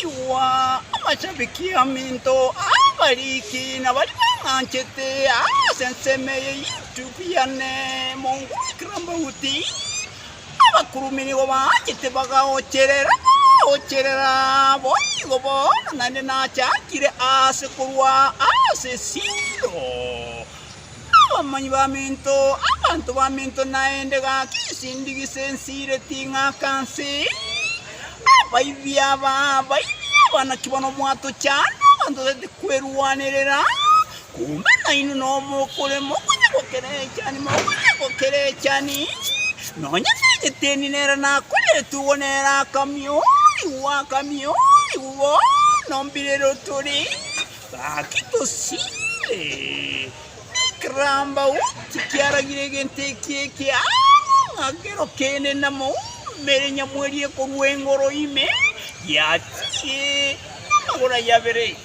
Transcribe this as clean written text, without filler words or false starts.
iwa amashabiki ya minto abaliki na bali banchete sensemeye YouTube yane mongu kramba uti abakurumini wo banchete bagaocherera boy go nane na chakire ase kurwa ase siro abamanyi baminto abantu baminto naende gakisindigi sensire tinga kansi baivia bana kibono mwato cyane abantu de kweruwanerera kumbe naino no mukore mokere cyane nonya teni nera na kule tuonera kamyoni wo nombirero turi bakito sile kramba uti kiara giregente keke agero kene namo merenya mweri ko ruengoro ime yati agora ya verei